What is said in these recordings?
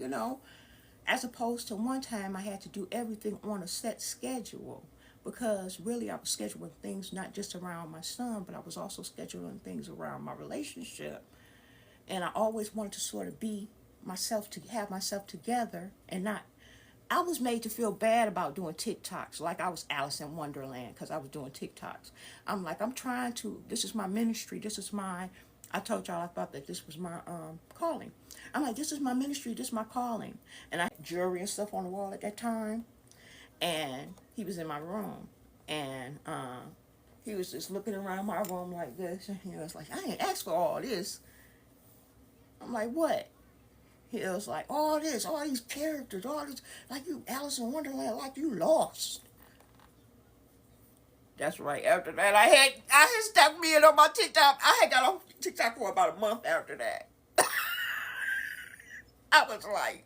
you know, as opposed to one time I had to do everything on a set schedule, because really I was scheduling things not just around my son, but I was also scheduling things around my relationship. And I always wanted to sort of be myself, to have myself together, and not, I was made to feel bad about doing TikToks, like I was Alice in Wonderland because I was doing TikToks. I'm like, I'm trying to, this is my ministry, this is my, I told y'all I thought that this was my calling. I'm like, this is my ministry, this is my calling. And I had jewelry and stuff on the wall at that time. And he was in my room. And he was just looking around my room like this. And he was like, I ain't asked for all this. I'm like, what? He was like, all this, all these characters, all this, like you Alice in Wonderland, like you lost. That's right. After that, I had stuck me in on my TikTok. I had got on TikTok for about a month after that. I was like,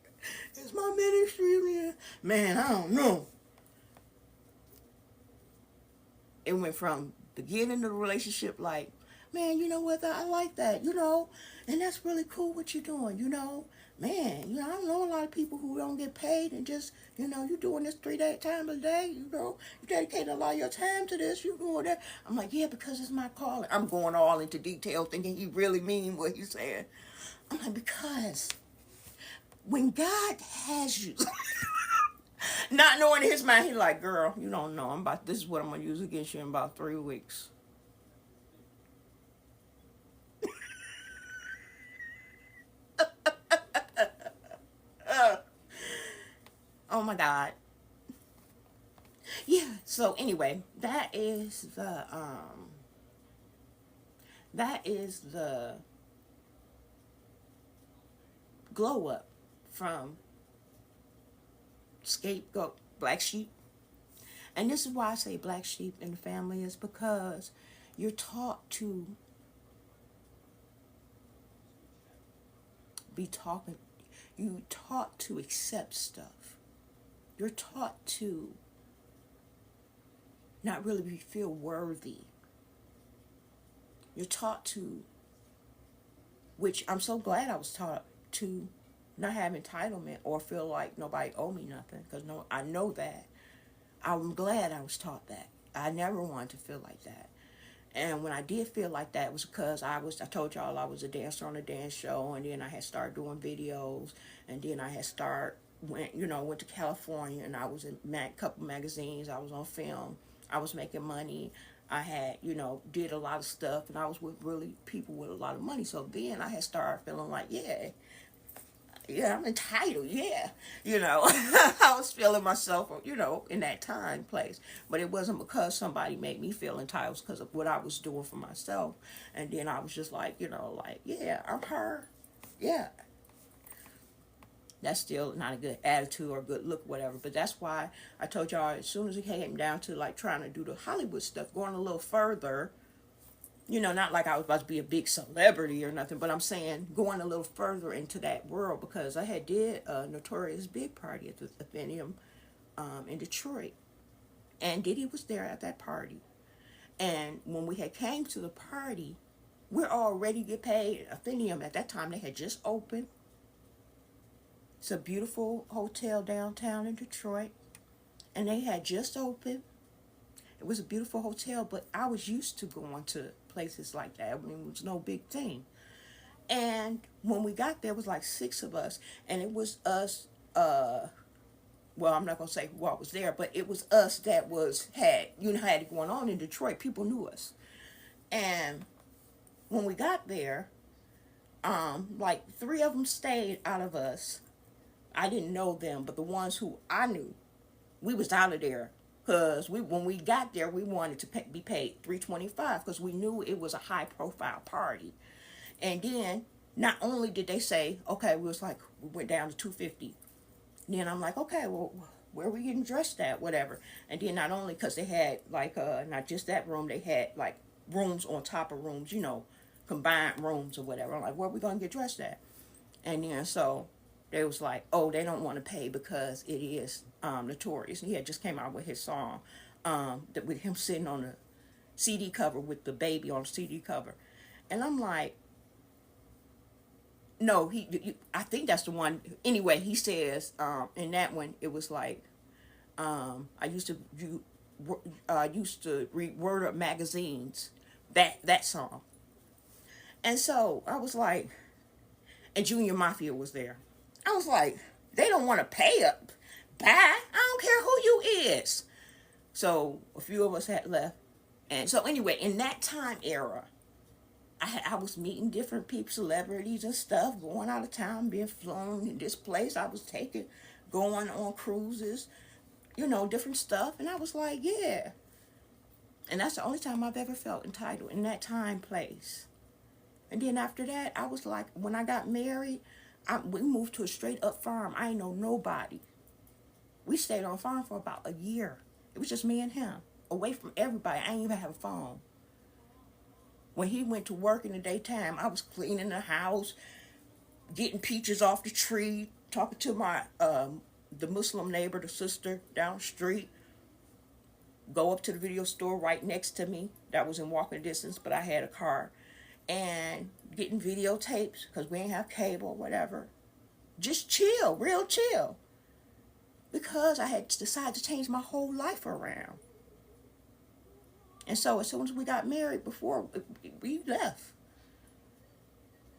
it's my ministry, man. Man, I don't know. It went from beginning of the relationship, like, man, you know what, I like that, you know, and that's really cool what you're doing, you know. Man, you know, I know a lot of people who don't get paid and just, you know, you doing this 3 day time a day, you know, you dedicate a lot of your time to this, you doing that. I'm like, yeah, because it's my calling. I'm going all into detail thinking he really mean what he's saying. I'm like, because when God has you, not knowing in his mind, he's like, girl, you don't know. This is what I'm gonna use against you in about 3 weeks. Oh my God. Yeah. So anyway, that is the glow up from scapegoat, black sheep. And this is why I say black sheep in the family, is because you're taught to be talking, you taught to accept stuff. You're taught to not really feel worthy. You're taught to, which I'm so glad I was taught to, not have entitlement or feel like nobody owe me nothing, because no, I know that. I'm glad I was taught that. I never wanted to feel like that. And when I did feel like that, it was because I told y'all I was a dancer on a dance show, and then I had started doing videos, and then I had went to California, and I was in a couple magazines, I was on film, I was making money, I had, did a lot of stuff, and I was with really people with a lot of money. So then I had started feeling like, yeah, I'm entitled, yeah. I was feeling myself, in that time, place. But it wasn't because somebody made me feel entitled, because of what I was doing for myself. And then I was just like, yeah, I'm her. Yeah. That's still not a good attitude or good look, whatever. But that's why I told y'all, as soon as it came down to like trying to do the Hollywood stuff, going a little further, not like I was about to be a big celebrity or nothing, but I'm saying going a little further into that world, because I had did a Notorious BIG party at the Affinity in Detroit, and Diddy was there at that party. And when we had came to the party, we're all ready to get paid. Affinity at that time, they had just opened. It's a beautiful hotel downtown in Detroit, and they had just opened. It was a beautiful hotel, but I was used to going to places like that. I mean, it was no big thing. And when we got there, it was like 6 of us, and it was us. Well, I'm not gonna say who I was there, but it was us that had it going on in Detroit. People knew us, and when we got there, like 3 of them stayed out of us. I didn't know them, but the ones who I knew, we was out of there. Because when we got there, we wanted to be paid $325, because we knew it was a high profile party. And then not only did they say, okay, we went down to $250. Then I'm like, okay, well, where are we getting dressed at, whatever. And then not only, because they had like not just that room, they had like rooms on top of rooms, combined rooms or whatever. I'm like, where are we going to get dressed at? And then so they was like, oh, they don't want to pay because it is Notorious. And he had just came out with his song, with him sitting on the CD cover with the baby on the CD cover. And I'm like, no, I think that's the one. Anyway, he says in that one, it was like, I used to read Word Up magazines, that song. And so I was like, and Junior Mafia was there. I was like, they don't want to pay up. Bye. I don't care who you is. So a few of us had left. And so anyway, in that time era, I was meeting different people, celebrities and stuff, going out of town, being flown in this place. I was taking, going on cruises, different stuff. And I was like, yeah. And that's the only time I've ever felt entitled, in that time, place. And then after that, I was like, when I got married, we moved to a straight up farm. I ain't know nobody. We stayed on a farm for about a year. It was just me and him, away from everybody. I didn't even have a phone. When he went to work in the daytime, I was cleaning the house, getting peaches off the tree, talking to my the Muslim neighbor, the sister down the street. Go up to the video store right next to me. That was in walking distance, but I had a car. And getting videotapes, because we ain't have cable, whatever. Just chill, real chill. Because I had decided to change my whole life around. And so as soon as we got married, before we left.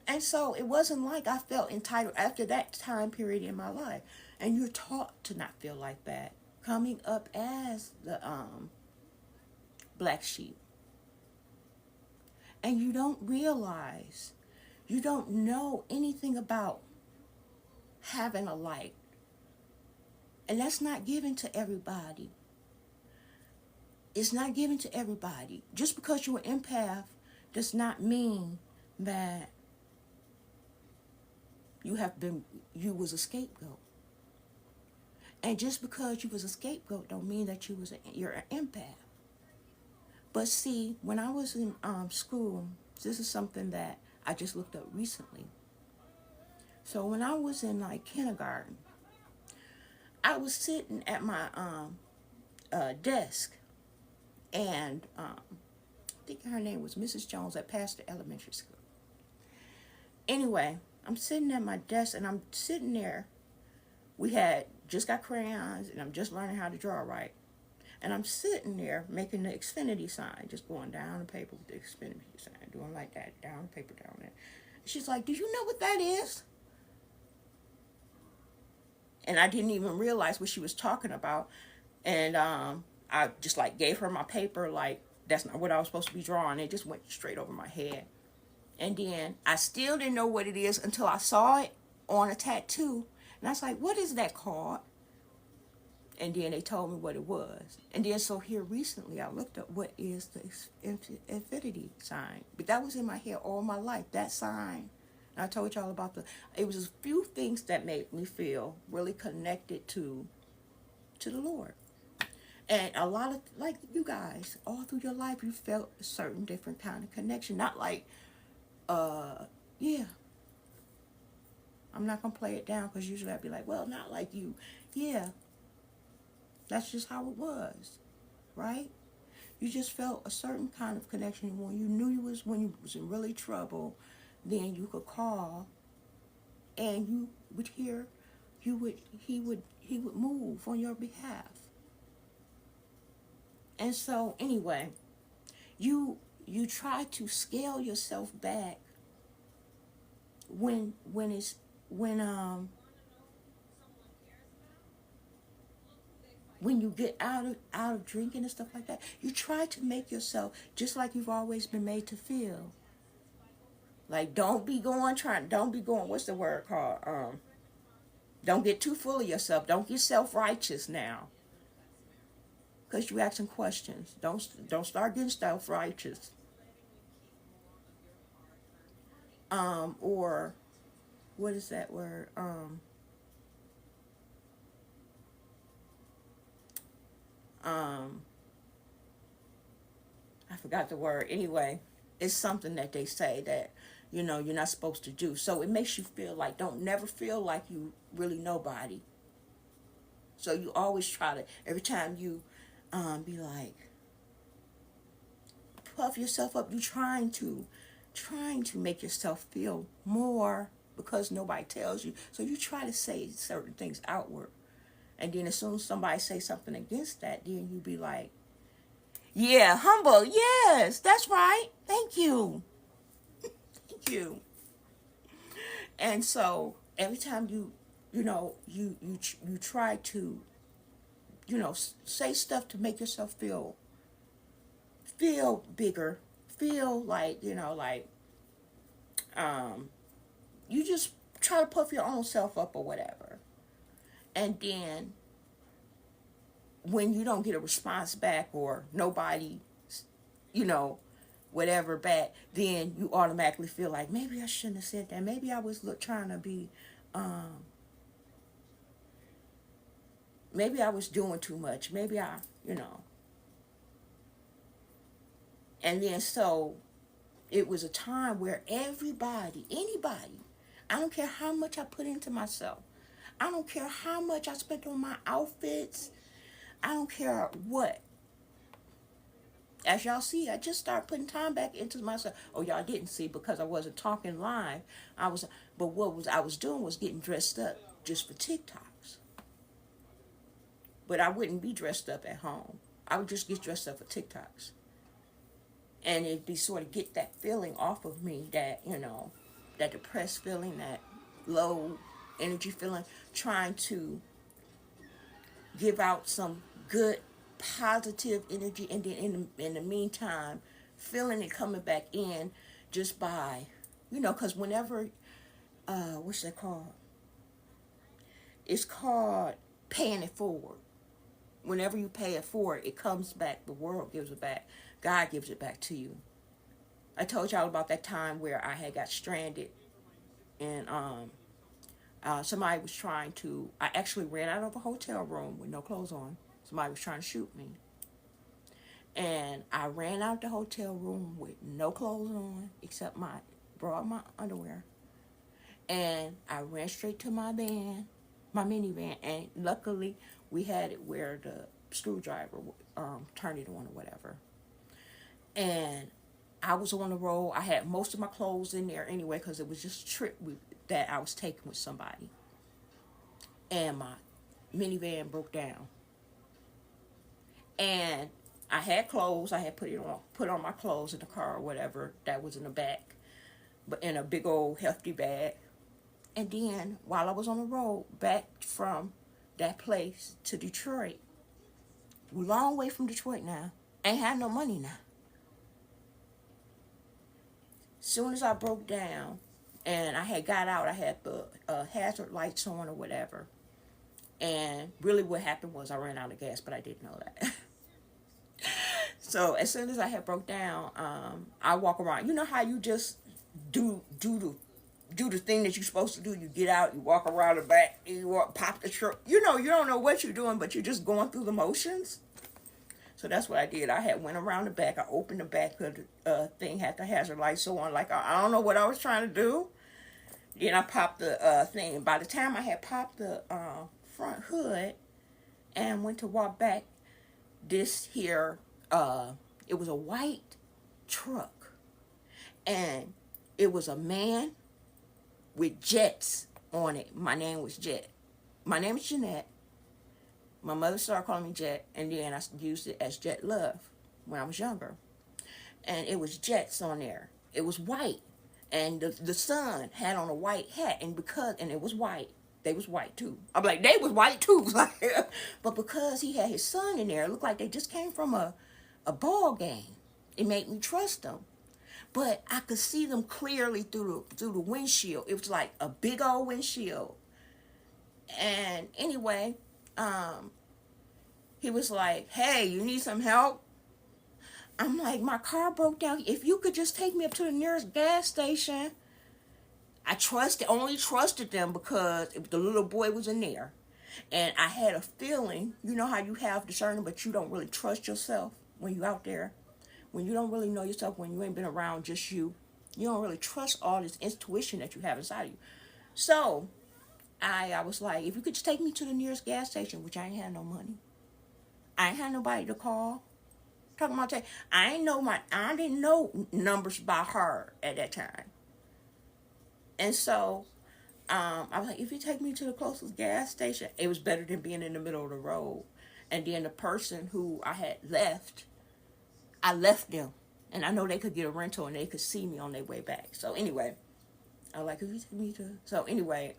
And so it wasn't like I felt entitled after that time period in my life. And you're taught to not feel like that. Coming up as the black sheep. And you don't realize, you don't know anything about having a light. And that's not given to everybody. It's not given to everybody. Just because you're an empath does not mean that you was a scapegoat. And just because you was a scapegoat don't mean that you're an empath. But see, when I was in school, this is something that I just looked up recently. So when I was in like kindergarten, I was sitting at my desk, and I think her name was Mrs. Jones at Pastor Elementary School. Anyway, I'm sitting at my desk, and I'm sitting there. We had just got crayons, and I'm just learning how to draw right. And I'm sitting there making the Xfinity sign, just going down the paper with the Xfinity sign, doing like that, down the paper, down there. She's like, "Do you know what that is?" And I didn't even realize what she was talking about. And I just like gave her my paper, like that's not what I was supposed to be drawing. It just went straight over my head. And then I still didn't know what it is until I saw it on a tattoo. And I was like, "What is that called?" And then they told me what it was. And then so here recently I looked up what is the Affinity Sign. But that was in my head all my life, that sign. And I told y'all about it was a few things that made me feel really connected to the Lord. And a lot of, like you guys, all through your life you felt a certain different kind of connection. Not like, yeah. I'm not going to play it down because usually I'd be like, well, not like you. Yeah. That's just how it was, right? You just felt a certain kind of connection when you knew when you was in really trouble. Then you could call, and you would hear, he would move on your behalf. And so anyway, you try to scale yourself back when you get out of drinking and stuff like that. You try to make yourself just like you've always been made to feel. Like don't be going, what's the word called? Don't get too full of yourself. Don't get self-righteous now. Because you asking questions. Don't start getting self-righteous. Or what is that word? I forgot the word. Anyway, it's something that they say that, you're not supposed to do. So it makes you feel like, don't never feel like you really nobody. So you always try to, every time you be like, puff yourself up, you trying to make yourself feel more because nobody tells you. So you try to say certain things outward. And then as soon as somebody say something against that, then you be like, yeah, humble. Yes, that's right. Thank you. Thank you. And so every time you try to, say stuff to make yourself feel bigger, feel like, um, you just try to puff your own self up or whatever. And then when you don't get a response back or nobody, you know, whatever back, then you automatically feel like maybe I shouldn't have said that. Maybe I was trying to be, um, maybe I was doing too much. Maybe and then so it was a time where anybody, I don't care how much I put into myself. I don't care how much I spent on my outfits. I don't care what. As y'all see, I just started putting time back into myself. Oh, y'all didn't see because I wasn't talking live. But what I was doing was getting dressed up just for TikToks. But I wouldn't be dressed up at home. I would just get dressed up for TikToks. And it'd be sort of get that feeling off of me, that, that depressed feeling, that low energy feeling, trying to give out some good positive energy, and then in the meantime feeling it coming back in just by, because whenever, what's that called, it's called paying it forward. Whenever you pay it forward, it comes back. The world gives it back. God gives it back to you. I told y'all about that time where I had got stranded, and somebody was trying to, I actually ran out of a hotel room with no clothes on. Somebody was trying to shoot me. And I ran out the hotel room with no clothes on except brought my underwear. And I ran straight to my van, my minivan, and luckily we had it where the screwdriver turned it on or whatever. And I was on the road. I had most of my clothes in there anyway because it was just a trip that I was taking with somebody. And my minivan broke down. And I had clothes. I had put on my clothes in the car or whatever that was in the back, but in a big old hefty bag. And then while I was on the road back from that place to Detroit, long way from Detroit now, ain't had no money now. Soon as I broke down and I had got out, I had the hazard lights on or whatever. And really what happened was I ran out of gas, but I didn't know that. So as soon as I had broke down, I walk around. You know how you just do the thing that you're supposed to do. You get out, you walk around the back, you pop the truck. You don't know what you're doing, but you're just going through the motions. So that's what I did. I had went around the back. I opened the back of the thing, had the hazard lights so on. Like I don't know what I was trying to do. Then I popped the thing. By the time I had popped the front hood and went to walk back, this here, it was a white truck. And it was a man with Jets on it. My name was Jet. My name is Jeanette. My mother started calling me Jet, and then I used it as Jet Love when I was younger. And it was Jets on there. It was white. And the son had on a white hat, and it was white. They was white too. I'm like, they was white too. But because he had his son in there, it looked like they just came from a ball game. It made me trust them. But I could see them clearly through the windshield. It was like a big old windshield. And anyway, he was like, hey, you need some help? I'm like, my car broke down. If you could just take me up to the nearest gas station. I only trusted them because the little boy was in there. And I had a feeling, you know how you have discernment, but you don't really trust yourself when you're out there. When you don't really know yourself, when you ain't been around just you don't really trust all this intuition that you have inside of you. So I was like, if you could just take me to the nearest gas station, which I ain't had no money. I ain't had nobody to call. Talking about I didn't know numbers by heart at that time. And so I was like, if you take me to the closest gas station, it was better than being in the middle of the road. And then the person who I had left, I left them. And I know they could get a rental and they could see me on their way back. So anyway, I was like, if you take me to... So anyway,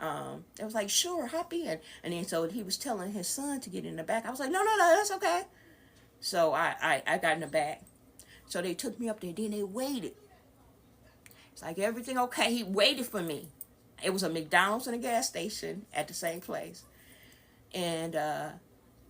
it was like, sure, hop in. And then so he was telling his son to get in the back. I was like, no, that's okay. So I got in the back. So they took me up there. Then they waited. It's like, everything okay? He waited for me. It was a McDonald's and a gas station at the same place. And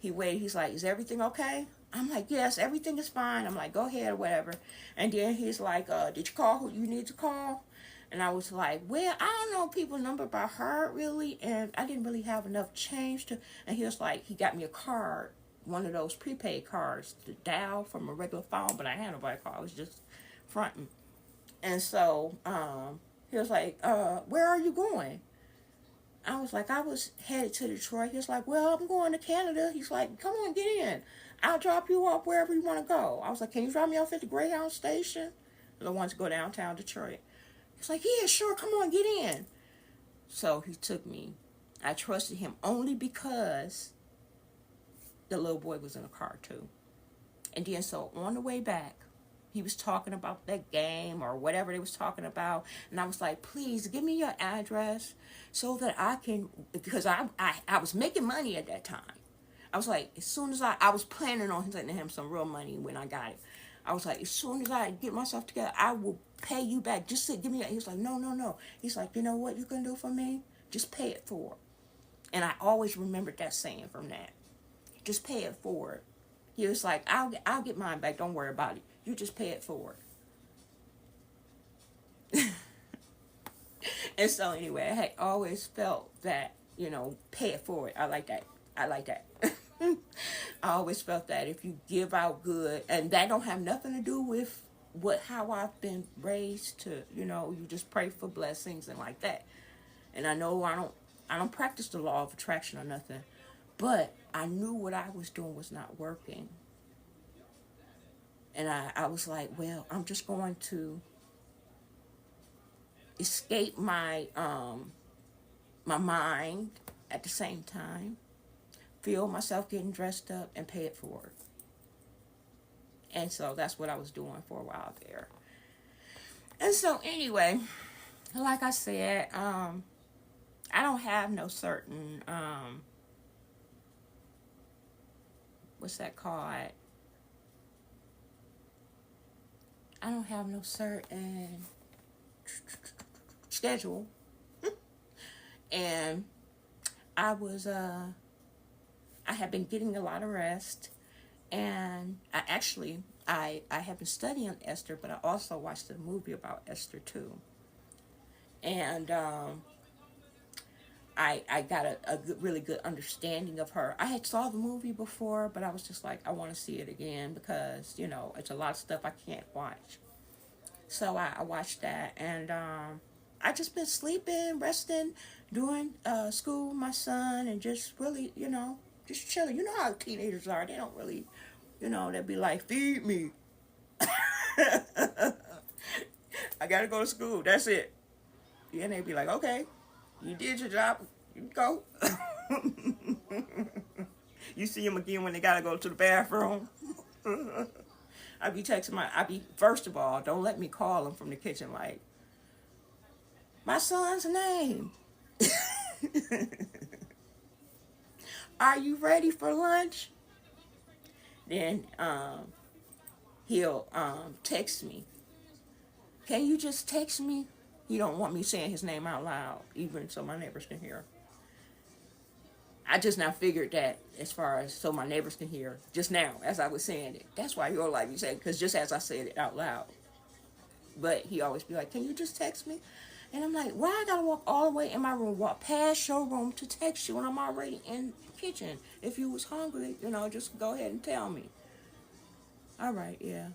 he waited. He's like, is everything okay? I'm like, yes, everything is fine. I'm like, go ahead or whatever. And then he's like, did you call who you need to call? And I was like, well, I don't know people's number by heart, really. And I didn't really have enough change to... And he was like, he got me a card, one of those prepaid cards to dial from a regular phone. But I had nobody call. I was just fronting. And so he was like, where are you going? I was like, I was headed to Detroit. He was like, well, I'm going to Canada. He's like, come on, get in. I'll drop you off wherever you want to go. I was like, can you drop me off at the Greyhound station? The ones go downtown Detroit. He's like, yeah, sure, come on, get in. So he took me. I trusted him only because the little boy was in the car too. And then so on the way back, he was talking about that game or whatever they was talking about. And I was like, please give me your address so that I can, because I was making money at that time. I was like, as soon as I was planning on sending him some real money when I got it. I was like, as soon as I get myself together, I will pay you back. Just give me that. He was like, no. He's like, you know what you can do for me? Just pay it forward. And I always remembered that saying from that. Just pay it forward. He was like, I'll get mine back. Don't worry about it. You just pay it forward. And so anyway, I had always felt that, pay it forward. I like that. I always felt that if you give out good, and that don't have nothing to do with how I've been raised to, you just pray for blessings and like that. And I know I don't practice the law of attraction or nothing, but I knew what I was doing was not working. And I was like, well, I'm just going to escape my my mind at the same time, feel myself getting dressed up, and pay it forward. And so that's what I was doing for a while there. And so anyway, like I said, I don't have no certain, what's that called? I don't have no certain schedule. And I have been getting a lot of rest. And I have been studying Esther, but I also watched a movie about Esther too. And I got a really good understanding of her. I had saw the movie before, but I was just like, I want to see it again because, it's a lot of stuff I can't watch. So I watched that, and I just been sleeping, resting, doing school with my son, and just really, just chilling. You know how teenagers are. They don't really, they'll be like, feed me. I got to go to school. That's it. Yeah, and they'd be like, okay, you did your job. You can go. You see them again when they got to go to the bathroom. First of all, don't let me call them from the kitchen like, my son's name. Are you ready for lunch? Then he'll text me. Can you just text me? He don't want me saying his name out loud, even so my neighbors can hear. I just now figured that as far as so my neighbors can hear, just now as I was saying it. That's why he'll like me saying, because just as I said it out loud. But he always be like, can you just text me? And I'm like, why I gotta walk all the way in my room, walk past your room to text you when I'm already in the kitchen? If you was hungry, just go ahead and tell me. All right, yeah.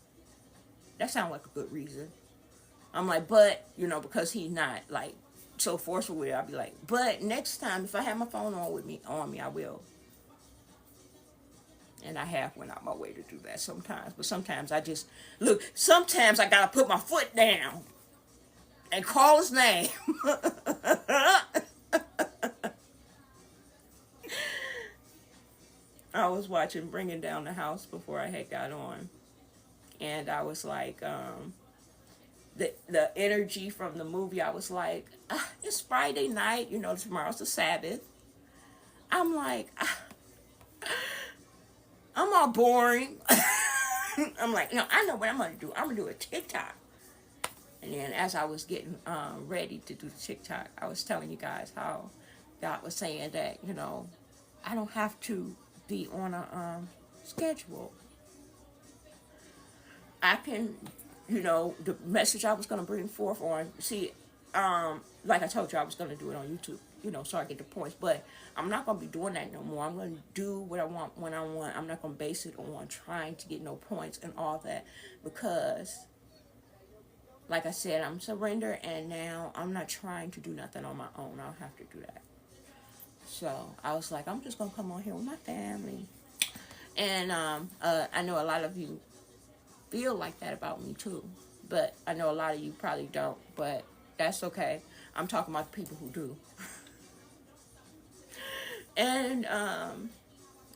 That sounds like a good reason. I'm like, but, because he's not, like, so forceful with it, I'll be like, but next time, if I have my phone on me, I will. And I have went out my way to do that sometimes. But sometimes sometimes I gotta put my foot down and call his name. I was watching Bringing Down the House before I had got on, and I was like, the energy from the movie. I was like, it's Friday night, you know, tomorrow's the Sabbath. I'm like, I'm all boring. I'm like, no, I know what I'm gonna do. I'm gonna do a TikTok. And then as I was getting ready to do the TikTok, I was telling you guys how God was saying that, you know, I don't have to be on a schedule. I can, you know, the message I was going to bring forth on, see, like I told you, I was going to do it on YouTube, you know, so I get the points. But I'm not going to be doing that no more. I'm going to do what I want when I want. I'm not going to base it on trying to get no points and all that, because like I said, I'm surrendered, and now I'm not trying to do nothing on my own. I don't have to do that. So I was like, I'm just going to come on here with my family. And I know a lot of you feel like that about me too. But I know a lot of you probably don't. But that's okay. I'm talking about the people who do. And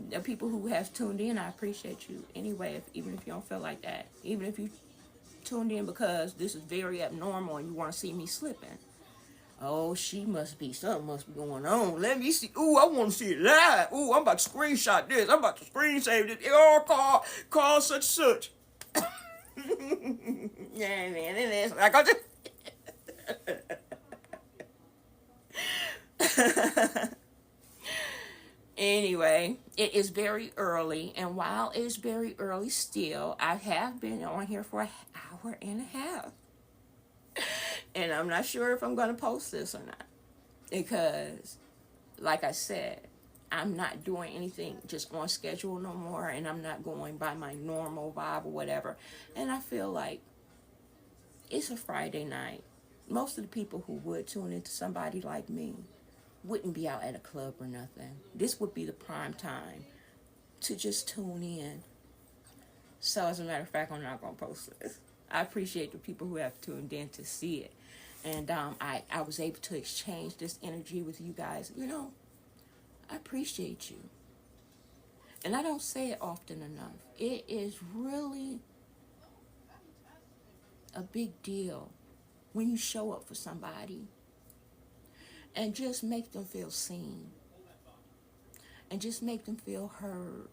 the people who have tuned in, I appreciate you. Anyway, even if you don't feel like that. Even if you tuned in because this is very abnormal and you want to see me slipping. Oh, something must be going on. Let me see. Ooh, I want to see it live. Ooh, I'm about to screenshot this. I'm about to screen save this. Oh, call such such. Yeah, man, it is. Like I just... Anyway, it is very early, and while it's very early still, I have been on here for an hour and a half. And I'm not sure if I'm going to post this or not. Because, like I said, I'm not doing anything just on schedule no more, and I'm not going by my normal vibe or whatever. And I feel like it's a Friday night. Most of the people who would tune into somebody like me wouldn't be out at a club or nothing. This would be the prime time to just tune in. So as a matter of fact, I'm not going to post this. I appreciate the people who have tuned in to see it. And I was able to exchange this energy with you guys. You know, I appreciate you. And I don't say it often enough. It is really a big deal when you show up for somebody and just make them feel seen. And just make them feel heard.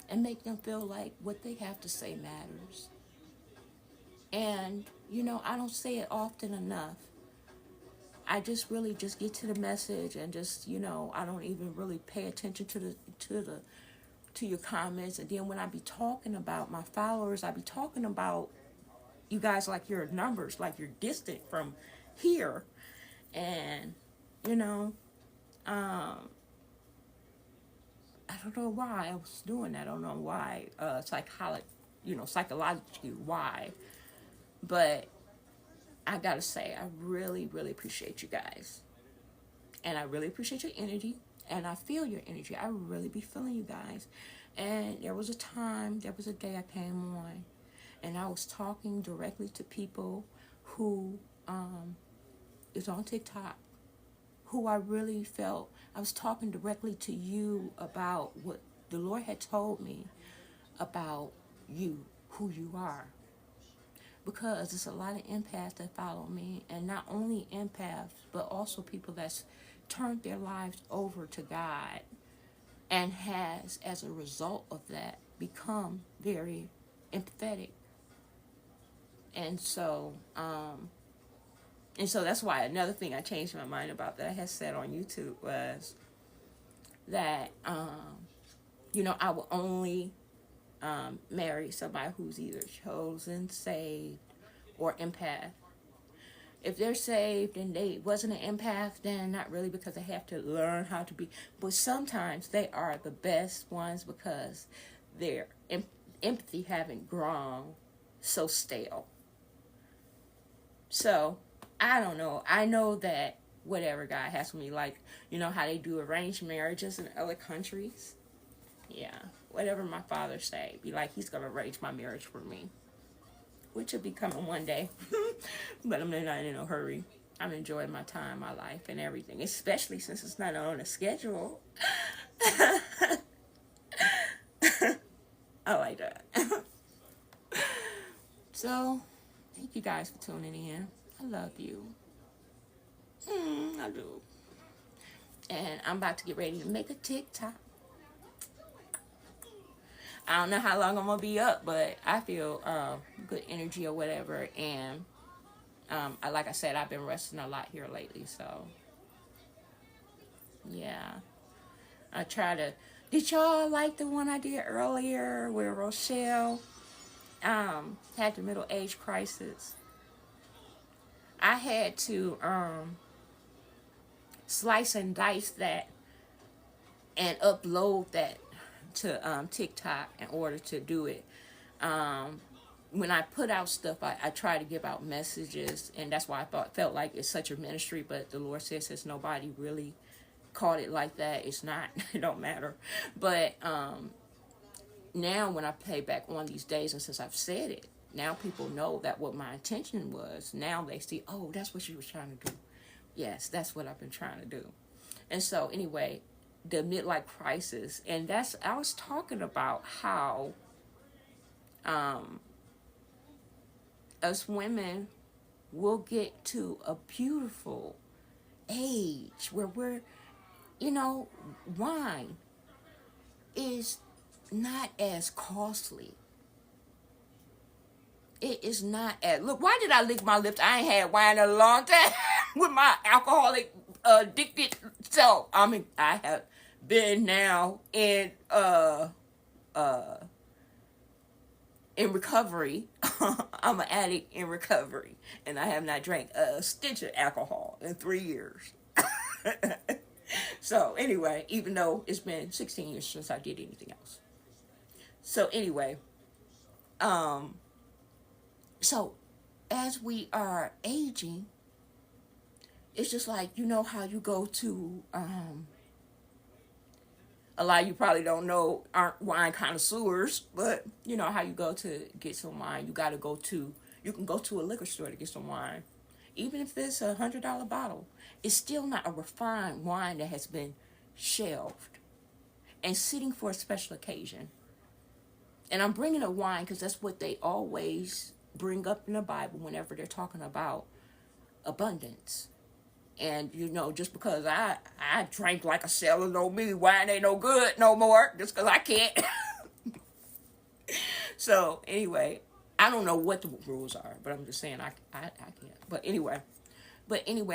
And make them feel like what they have to say matters. And, you know, I don't say it often enough. I just really just get to the message and just, you know, I don't even really pay attention to your comments. And then when I be talking about my followers, I be talking about you guys like your numbers, like you're distant from here. And, you know, I don't know why I was doing that. I don't know why, psychologically why. But I gotta say, I really, really appreciate you guys. And I really appreciate your energy. And I feel your energy. I really be feeling you guys. And there was a day I came on, and I was talking directly to people who is on TikTok, who I really felt, I was talking directly to you about what the Lord had told me about you, who you are. Because there's a lot of empaths that follow me, and not only empaths, but also people that's turned their lives over to God and has, as a result of that, become very empathetic. And so that's why another thing I changed my mind about that I had said on YouTube was that, you know, I will only marry somebody who's either chosen, saved, or empath. If they're saved and they wasn't an empath, then not really, because they have to learn how to be. But sometimes they are the best ones because their empathy haven't grown so stale. So, I don't know. I know that whatever God has for me, like, you know how they do arranged marriages in other countries? Yeah, whatever my father say, be like, he's going to arrange my marriage for me. Which will be coming one day. But I'm not in a hurry. I'm enjoying my time, my life, and everything. Especially since it's not on a schedule. I like that. So, thank you guys for tuning in. I love you. I do. And I'm about to get ready to make a TikTok. I don't know how long I'm gonna be up, but I feel good energy or whatever. And like I said, I've been resting a lot here lately. So yeah, I try to. Did y'all like the one I did earlier where Rochelle had the middle age crisis? I had to slice and dice that and upload that to TikTok in order to do it. When I put out stuff, I try to give out messages, and that's why I felt like it's such a ministry. But the Lord says, since nobody really caught it like that, it's not. It don't matter. But now when I play back on these days, and since I've said it, now people know that what my intention was. Now they see, oh, that's what she was trying to do. Yes, that's what I've been trying to do. And so anyway, the midlife crisis, and I was talking about how us women will get to a beautiful age where we're, wine is not as costly. It is not as, look, why did I lick my lips? I ain't had wine in a long time with my alcoholic addicted self. I mean, I have been now in recovery. I'm an addict in recovery, and I have not drank a stitch of alcohol in 3 years. So anyway, even though it's been 16 years since I did anything else. So anyway, so as we are aging, it's just like, how you go to, a lot of you probably don't know, aren't wine connoisseurs, but you know how you go to get some wine, you can go to a liquor store to get some wine. Even if it's $100 bottle, it's still not a refined wine that has been shelved and sitting for a special occasion. And I'm bringing a wine because that's what they always bring up in the Bible whenever they're talking about abundance. And just because I drank like a sailor, no me, wine ain't no good no more, just because I can't. So anyway, I don't know what the rules are, but I'm just saying I can't. But anyway,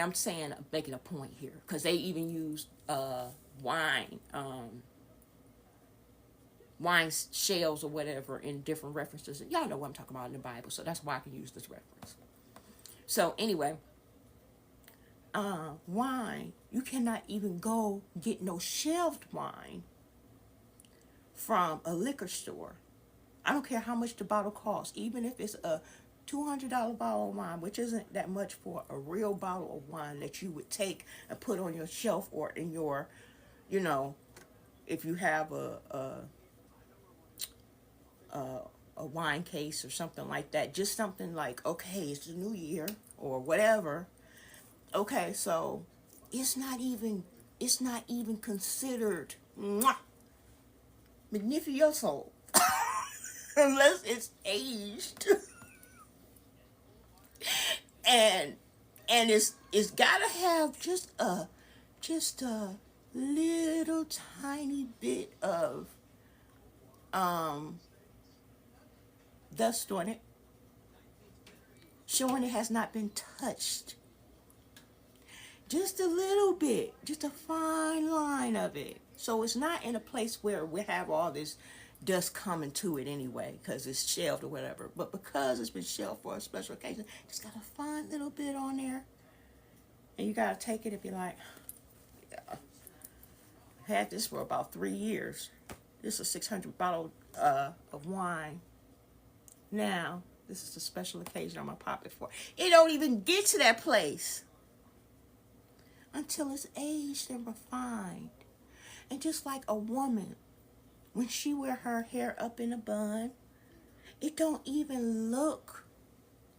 I'm saying, I'm making a point here, because they even use wine shells or whatever in different references. Y'all know what I'm talking about in the Bible, so that's why I can use this reference. So anyway, wine, you cannot even go get no shelved wine from a liquor store. I don't care how much the bottle costs, even if it's a $200 bottle of wine, which isn't that much for a real bottle of wine that you would take and put on your shelf, or in your, if you have a wine case or something like that. Just something like, okay, it's the new year or whatever. Okay, so it's not even considered magnificioso unless it's aged. and it's gotta have just a little tiny bit of dust on it, showing it has not been touched. Just a little bit, just a fine line of it. So it's not in a place where we have all this dust coming to it anyway, because it's shelved or whatever. But because it's been shelved for a special occasion, just got a fine little bit on there. And you gotta take it and be like, yeah. I've had this for about 3 years. This is a 600 bottle of wine. Now, this is a special occasion I'm gonna pop it for. It don't even get to that place until it's aged and refined. And just like a woman, when she wear her hair up in a bun, it don't even look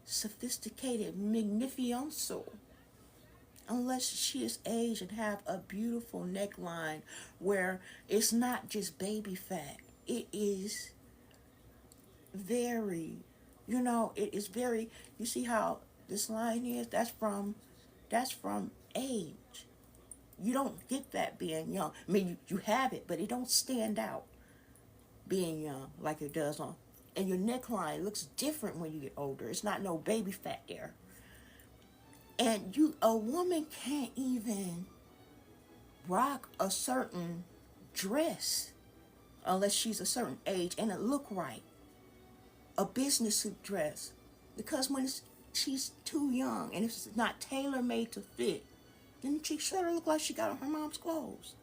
sophisticated, magnificioso, unless she is aged and have a beautiful neckline where it's not just baby fat. It is very, it is very, you see how this line is? That's from age. You don't get that being young. I mean, you have it, but it don't stand out being young like it does on. And your neckline looks different when you get older. It's not no baby fat there. And a woman can't even rock a certain dress unless she's a certain age and it look right. A business suit dress, because when she's too young and if it's not tailor made to fit, then she sure look like she got on her mom's clothes.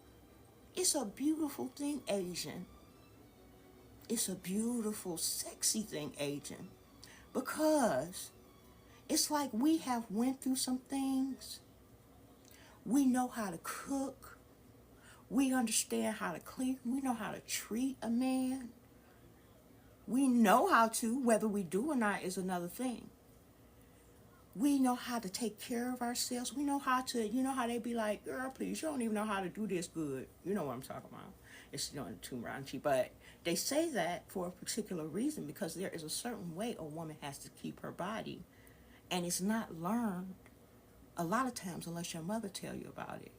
It's a beautiful thing, Asian. It's a beautiful, sexy thing, Asian, because it's like we have went through some things. We know how to cook. We understand how to clean. We know how to treat a man. We know how to, whether we do or not is another thing. We know how to take care of ourselves. We know how to, how they be like, girl, please, you don't even know how to do this good. You know what I'm talking about. It's too raunchy, but they say that for a particular reason, because there is a certain way a woman has to keep her body, and it's not learned a lot of times unless your mother tell you about it.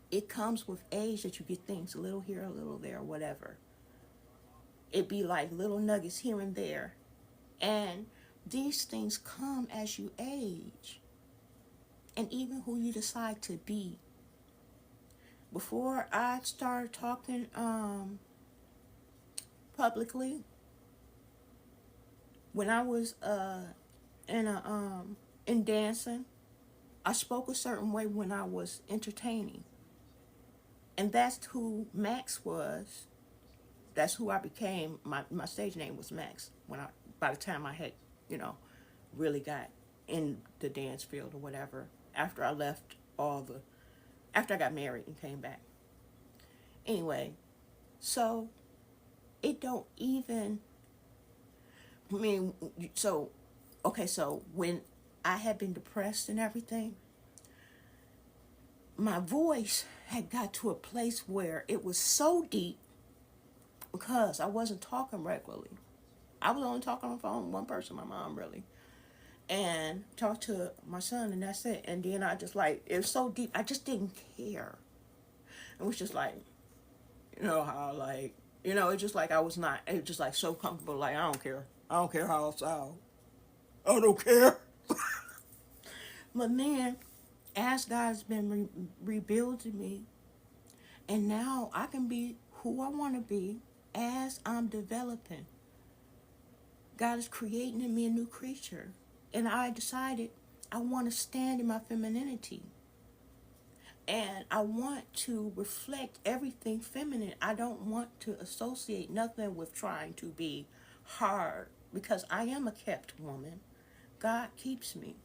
It comes with age that you get things a little here, a little there, whatever. It be like little nuggets here and there. And these things come as you age. And even who you decide to be. Before I started talking publicly, when I was in dancing, I spoke a certain way when I was entertaining. And that's who Max was. That's who I became. My stage name was Max by the time I had, really got in the dance field or whatever. After I left after I got married and came back. Anyway, so it don't even, I mean, so when I had been depressed and everything, my voice had got to a place where it was so deep because I wasn't talking regularly. I was only talking on the phone with one person, my mom, really. And talked to my son, and that's it. And then it was so deep, I just didn't care. It was just like, how, it's just like I was not, it was just like so comfortable, like, I don't care. I don't care how I sound. I don't care. But man, as God's been rebuilding me, and now I can be who I want to be as I'm developing. God is creating in me a new creature. And I decided I want to stand in my femininity. And I want to reflect everything feminine. I don't want to associate nothing with trying to be hard, because I am a kept woman. God keeps me.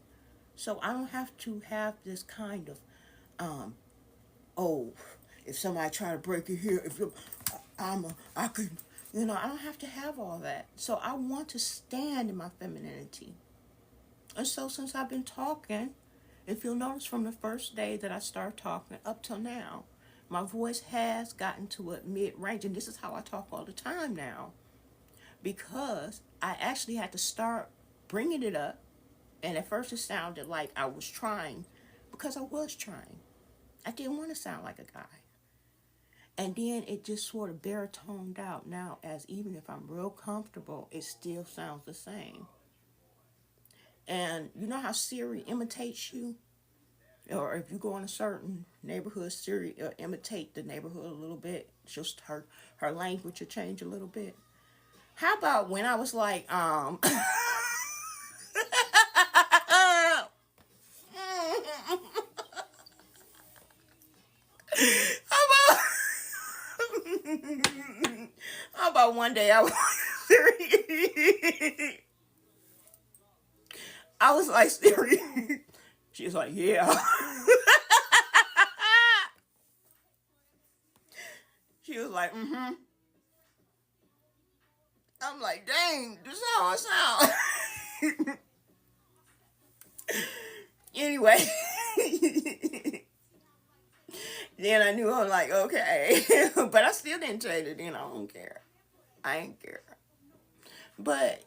So I don't have to have this kind of, oh, if somebody try to break it here, I could, I don't have to have all that. So I want to stand in my femininity. And so since I've been talking, if you'll notice from the first day that I started talking up till now, my voice has gotten to a mid-range. And this is how I talk all the time now. Because I actually had to start bringing it up. And at first it sounded like I was trying, because I was trying. I didn't want to sound like a guy. And then it just sort of baritoned out now, as even if I'm real comfortable, it still sounds the same. And you know how Siri imitates you? Or if you go in a certain neighborhood, Siri imitate the neighborhood a little bit. Just her language will change a little bit. How about when I was like, how about how about one day I was Siri? I was like, Siri. She was like, yeah. She was like, mm-hmm. I'm like, dang, this is how I sound. Anyway. Then I knew, I'm like, okay. But I still didn't change it. I don't care. I ain't care. But,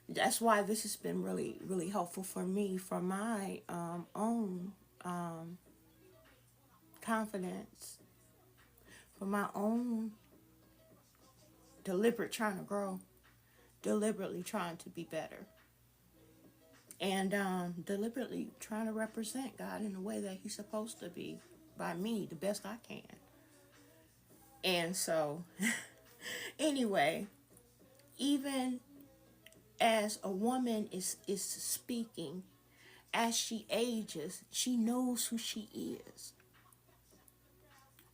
that's why this has been really, really helpful for me for my own um, confidence, for my own deliberate trying to grow, deliberately trying to be better, and deliberately trying to represent God in the way that He's supposed to be by me the best I can. And so, anyway, even as a woman is speaking, as she ages, she knows who she is.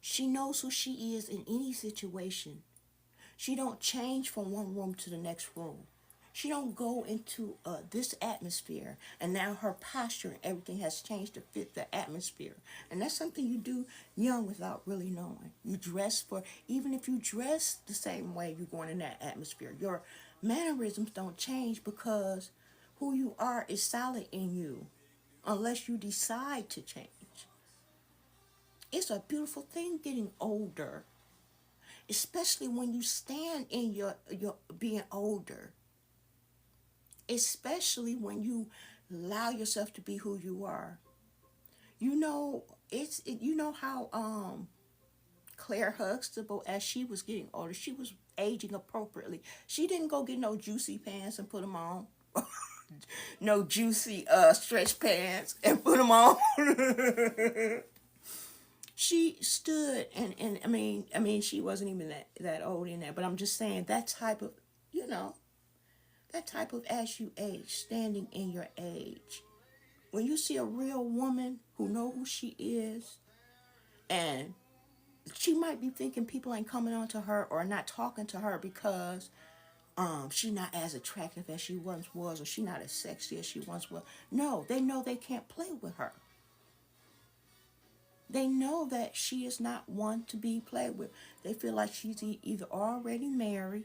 She knows who she is in any situation. She don't change from one room to the next room. She don't go into this atmosphere and now her posture and everything has changed to fit the atmosphere. And that's something you do young without really knowing. You dress for, even if you dress the same way you're going in that atmosphere, your mannerisms don't change because who you are is solid in you unless you decide to change. It's a beautiful thing getting older, especially when you stand in your being older, especially when you allow yourself to be who you are. You know how Claire Huxtable, as she was getting older, she was aging appropriately. She didn't go get no juicy pants and put them on. No juicy stretch pants and put them on. She stood and I mean she wasn't even that old in that, but I'm just saying that type of, you know, that type of as you age, standing in your age. When you see a real woman who know who she is, and she might be thinking people ain't coming on to her or not talking to her because she not as attractive as she once was, or she not as sexy as she once was. No, they know they can't play with her. They know that she is not one to be played with. They feel like she's either already married,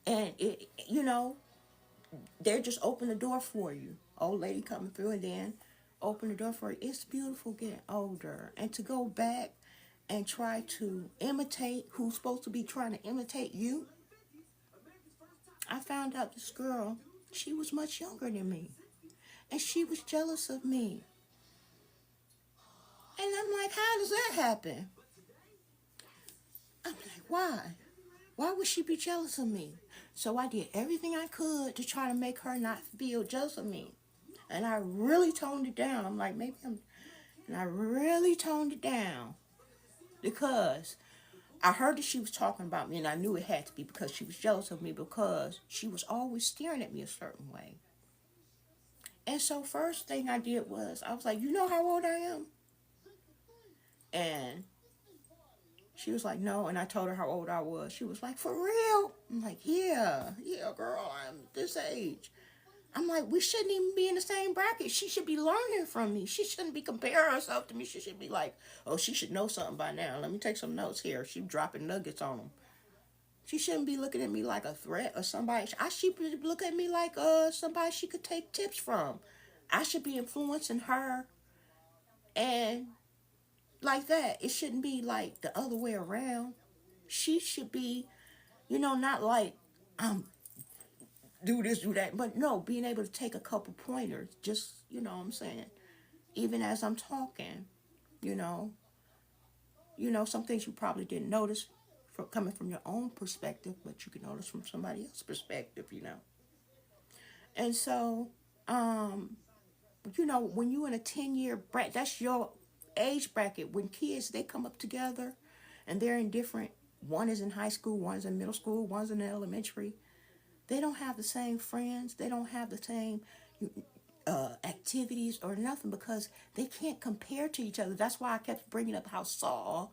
and they're just open the door for you. Old lady coming through, and then open the door for you. It's beautiful getting older, and to go back and try to imitate who's supposed to be trying to imitate you. I found out this girl, she was much younger than me, and she was jealous of me. And I'm like, how does that happen? I'm like, why? Why would she be jealous of me? So I did everything I could to try to make her not feel jealous of me. And I really toned it down. I'm like, and I really toned it down because I heard that she was talking about me, and I knew it had to be because she was jealous of me because she was always staring at me a certain way. And so first thing I did was I was like, you know how old I am? And she was like, no. And I told her how old I was. She was like, for real? I'm like, yeah, girl, I'm this age. I'm like, we shouldn't even be in the same bracket. She should be learning from me. She shouldn't be comparing herself to me. She should be like, oh, she should know something by now. Let me take some notes here. She dropping nuggets on them. She shouldn't be looking at me like a threat or somebody. I should be look at me like somebody she could take tips from. I should be influencing her, and like that. It shouldn't be like the other way around. She should be, not like do this, do that, but no, being able to take a couple pointers, just what I'm saying, even as I'm talking, you know, some things you probably didn't notice from coming from your own perspective, but you can notice from somebody else's perspective. And so, when you in a 10-year bracket, that's your age bracket. When kids they come up together, and they're in different. One is in high school, one's in middle school, one's in elementary. They don't have the same friends. They don't have the same activities or nothing because they can't compare to each other. That's why I kept bringing up how Saul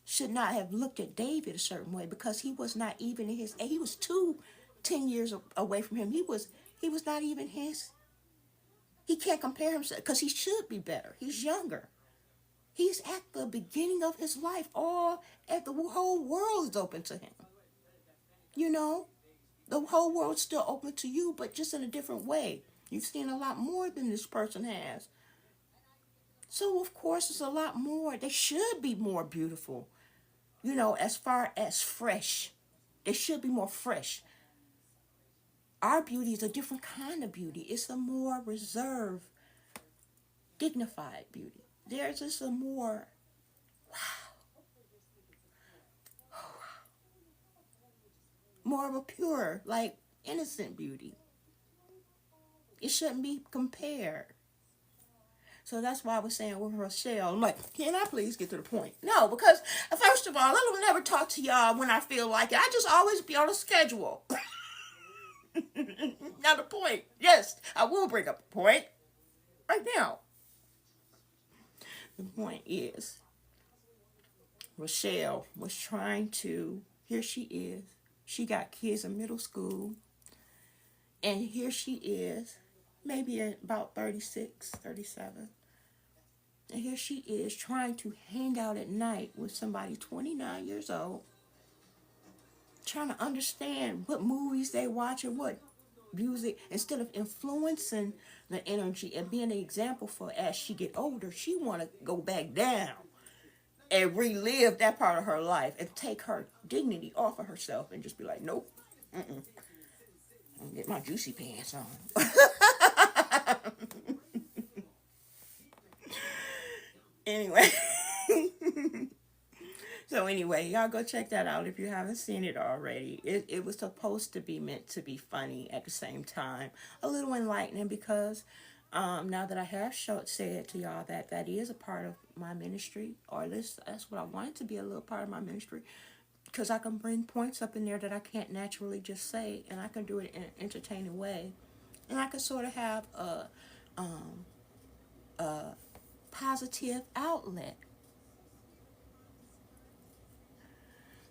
should not have looked at David a certain way because he was not even in his. He was 10 years away from him. He was not even his. He can't compare himself because he should be better. He's younger. He's at the beginning of his life. All at the whole world is open to him. You know, the whole world's still open to you, but just in a different way. You've seen a lot more than this person has. So, of course, it's a lot more. They should be more beautiful. you know, as far as fresh. They should be more fresh. Our beauty is a different kind of beauty. It's a more reserved, dignified beauty. Theirs is a more, more of a pure, like innocent beauty. It shouldn't be compared. So that's why I was saying with Rochelle, I'm like, can I please get to the point? No, because first of all, I don't never talk to y'all when I feel like it. I just always be on a schedule. Now the point, yes, I will bring up the point right now. The point is, Rochelle was trying to, here she is. She got kids in middle school. And here she is, maybe at about 36, 37. And here she is trying to hang out at night with somebody 29 years old, trying to understand what movies they watch and what music, instead of influencing the energy and being an example for as she get older, she want to go back down and relive that part of her life and take her dignity off of herself and just be like, nope, I'll get my juicy pants on. Anyway. So anyway, y'all go check that out if you haven't seen it already. It was supposed to be meant to be funny at the same time. A little enlightening because now that I have said to y'all that that is a part of my ministry, or that's what I want it to be, a little part of my ministry. Because I can bring points up in there that I can't naturally just say, and I can do it in an entertaining way. And I can sort of have a positive outlet.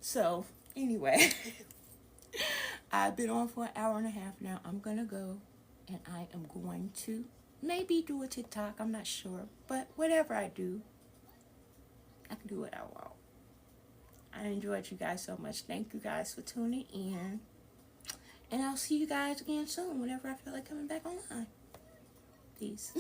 So, anyway, I've been on for an hour and a half now. I'm going to go, and I am going to maybe do a TikTok. I'm not sure. But whatever I do, I can do what I want. I enjoyed you guys so much. Thank you guys for tuning in. And I'll see you guys again soon whenever I feel like coming back online. Peace.